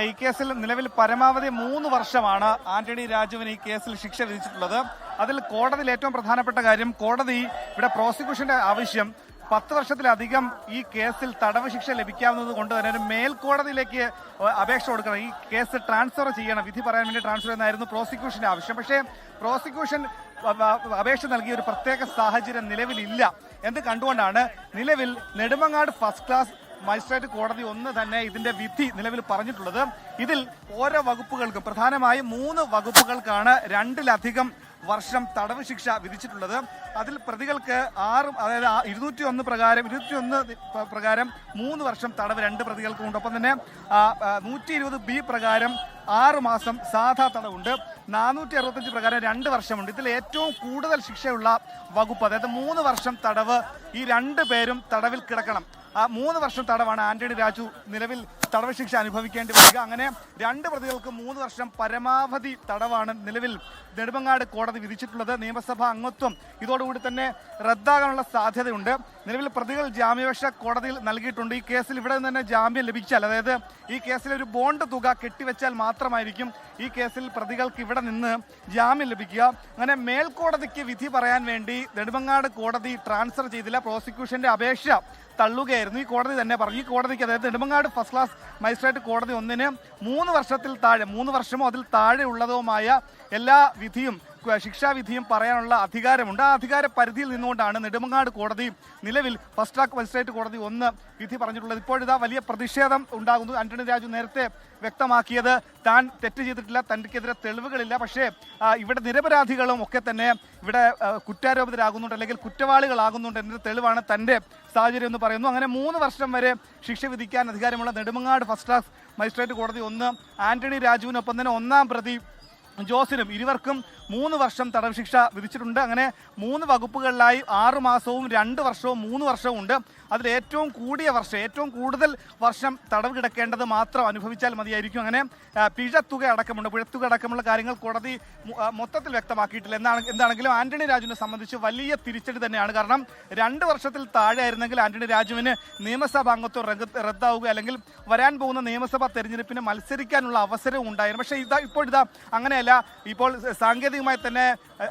ഈ കേസിൽ നിലവിൽ പരമാവധി 3 വർഷമാണ് ആന്റണി രാജുവിന് ഈ കേസിൽ ശിക്ഷ വിധിച്ചിട്ടുള്ളത്. അതിൽ കോടതിയിൽ ഏറ്റവും പ്രധാനപ്പെട്ട കാര്യം, കോടതി ഇവിടെ പ്രോസിക്യൂഷന്റെ ആവശ്യം 10 വർഷത്തിലധികം ഈ കേസിൽ തടവ് ശിക്ഷ ലഭിക്കാവുന്നത് കൊണ്ട് തന്നെ ഒരു മേൽക്കോടതിയിലേക്ക് അപേക്ഷ കൊടുക്കണം, ഈ കേസ് ട്രാൻസ്ഫർ ചെയ്യണം, വിധി പറയാൻ വേണ്ടി ട്രാൻസ്ഫർ ചെയ്യുന്നതായിരുന്നു പ്രോസിക്യൂഷന്റെ ആവശ്യം. പക്ഷേ പ്രോസിക്യൂഷൻ അപേക്ഷ നൽകിയ ഒരു പ്രത്യേക സാഹചര്യം നിലവിലില്ല എന്ന് കണ്ടുകൊണ്ടാണ് നിലവിൽ നെടുമങ്ങാട് ഫസ്റ്റ് ക്ലാസ് മജിസ്ട്രേറ്റ് കോടതി 1 തന്നെ ഇതിന്റെ വിധി നിലവിൽ പറഞ്ഞിട്ടുള്ളത്. ഇതിൽ ഓരോ വകുപ്പുകൾക്കും പ്രധാനമായും 3 വകുപ്പുകൾക്കാണ് 2-ലധികം വർഷം തടവ് ശിക്ഷ വിധിച്ചിട്ടുള്ളത്. അതിൽ പ്രതികൾക്ക് 6, അതായത് 201 പ്രകാരം 3 വർഷം തടവ് 2 പ്രതികൾക്കുമുണ്ട്. ഒപ്പം തന്നെ 120B പ്രകാരം 6 മാസം സാധാ തടവുണ്ട്. 465 പ്രകാരം 2 വർഷമുണ്ട്. ഇതിൽ ഏറ്റവും കൂടുതൽ ശിക്ഷയുള്ള വകുപ്പ്, അതായത് 3 വർഷം തടവ്, ഈ 2 പേരും തടവിൽ കിടക്കണം. ആ 3 വർഷം തടവാണ് ആന്റണി രാജു നിലവിൽ തടവ് ശിക്ഷ അനുഭവിക്കേണ്ടി വരിക. അങ്ങനെ 2 പ്രതികൾക്ക് 3 വർഷം പരമാവധി തടവാണ് നിലവിൽ നെടുമങ്ങാട് കോടതി വിധിച്ചിട്ടുള്ളത്. നിയമസഭാ അംഗത്വം ഇതോടുകൂടി തന്നെ റദ്ദാകാനുള്ള സാധ്യതയുണ്ട്. നിലവിൽ പ്രതികൾ ജാമ്യാപേക്ഷ കോടതിയിൽ നൽകിയിട്ടുണ്ട്. ഈ കേസിൽ ഇവിടെ നിന്ന് തന്നെ ജാമ്യം ലഭിച്ചാൽ, അതായത് ഈ കേസിൽ ഒരു ബോണ്ട് തുക കെട്ടിവെച്ചാൽ മാത്രമായിരിക്കും ഈ കേസിൽ പ്രതികൾക്ക് ഇവിടെ നിന്ന് ജാമ്യം ലഭിക്കുക. അങ്ങനെ മേൽക്കോടതിക്ക് വിധി പറയാൻ വേണ്ടി നെടുമങ്ങാട് കോടതി ട്രാൻസ്ഫർ ചെയ്തില്ല, പ്രോസിക്യൂഷന്റെ അപേക്ഷ തള്ളുകയായിരുന്നു. ഈ കോടതി തന്നെ പറഞ്ഞു, ഈ കോടതിക്ക്, അതായത് നെടുമങ്ങാട് ഫസ്റ്റ് ക്ലാസ് മജിസ്ട്രേറ്റ് കോടതി 1-ന് 3 വർഷത്തിൽ താഴെ, 3 വർഷമോ അതിൽ താഴെ ഉള്ളതുമായ എല്ലാ വിധിയും, ശിക്ഷാവിധിയും പറയാനുള്ള അധികാരമുണ്ട്. ആ അധികാര പരിധിയിൽ നിന്നുകൊണ്ടാണ് നെടുമങ്ങാട് കോടതി നിലവിൽ ഫസ്റ്റ് ട്രാക്ക് മജിസ്ട്രേറ്റ് കോടതി 1 വിധി പറഞ്ഞിട്ടുള്ളത്. ഇപ്പോഴിതാ വലിയ പ്രതിഷേധം ഉണ്ടാകുന്നു. ആന്റണി രാജു നേരത്തെ വ്യക്തമാക്കിയത് താൻ തെറ്റ് ചെയ്തിട്ടില്ല, തനിക്കെതിരെ തെളിവുകളില്ല, പക്ഷേ ഇവിടെ നിരപരാധികളും ഒക്കെ തന്നെ ഇവിടെ കുറ്റാരോപിതരാകുന്നുണ്ട്, അല്ലെങ്കിൽ കുറ്റവാളികളാകുന്നുണ്ട് എന്നൊരു തെളിവാണ് തന്റെ സാഹചര്യം എന്ന് പറയുന്നു. അങ്ങനെ 3 വർഷം വരെ ശിക്ഷ വിധിക്കാൻ അധികാരമുള്ള നെടുമങ്ങാട് ഫസ്റ്റ് ക്ലാസ് മജിസ്ട്രേറ്റ് കോടതി 1 ആന്റണി രാജുവിനൊപ്പം തന്നെ 1-ാം പ്രതി ജോസിനും ഇരുവർക്കും 3 വർഷം തടവ് ശിക്ഷ വിധിച്ചിട്ടുണ്ട്. അങ്ങനെ 3 വകുപ്പുകളിലായി 6 മാസവും 2 വർഷവും 3 വർഷവും ഉണ്ട്. അതിൽ ഏറ്റവും കൂടിയ വർഷം, ഏറ്റവും കൂടുതൽ വർഷം തടവ് കിടക്കേണ്ടത് മാത്രം അനുഭവിച്ചാൽ മതിയായിരിക്കും. അങ്ങനെ പിഴത്തുക അടക്കമുള്ള കാര്യങ്ങൾ കോടതി മൊത്തത്തിൽ വ്യക്തമാക്കിയിട്ടില്ല. എന്താണെങ്കിലും ആന്റണി രാജുവിനെ സംബന്ധിച്ച് വലിയ തിരിച്ചടി തന്നെയാണ്. കാരണം 2 വർഷത്തിൽ താഴെ ആയിരുന്നെങ്കിൽ ആന്റണി രാജുവിന് നിയമസഭാ അംഗത്വം റദ്ദാവുക, അല്ലെങ്കിൽ വരാൻ പോകുന്ന നിയമസഭാ തെരഞ്ഞെടുപ്പിന് മത്സരിക്കാനുള്ള അവസരവും ഉണ്ടായിരുന്നു. പക്ഷേ ഇപ്പോൾ അങ്ങനെയല്ല. ഇപ്പോൾ സാങ്കേതികമായി തന്നെ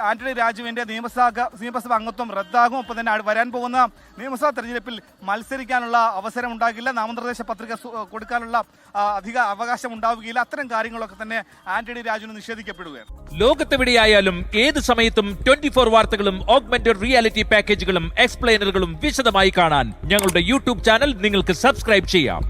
ആന്റണി രാജുവിന്റെ നിയമസഭാ അംഗത്വം റദ്ദാകും. ഒപ്പം തന്നെ വരാൻ പോകുന്ന നിയമസഭാ തെരഞ്ഞെടുപ്പിൽ മത്സരിക്കാനുള്ള അവസരം ഉണ്ടാകില്ല, നാമനിർദ്ദേശ പത്രിക കൊടുക്കാനുള്ള അധിക അവകാശം ഉണ്ടാവുകയില്ല. അത്തരം കാര്യങ്ങളൊക്കെ തന്നെ ആന്റണി രാജുവിന് നിഷേധിക്കപ്പെടുകയാണ്. ലോകത്തെവിടെയായാലും ഏത് സമയത്തും 24 വാർത്തകളും ഓഗ്മെന്റഡ് റിയാലിറ്റി പാക്കേജുകളും എക്സ്പ്ലെയിനറുകളും വിശദമായി കാണാൻ ഞങ്ങളുടെ യൂട്യൂബ് ചാനൽ നിങ്ങൾക്ക് സബ്സ്ക്രൈബ് ചെയ്യാം.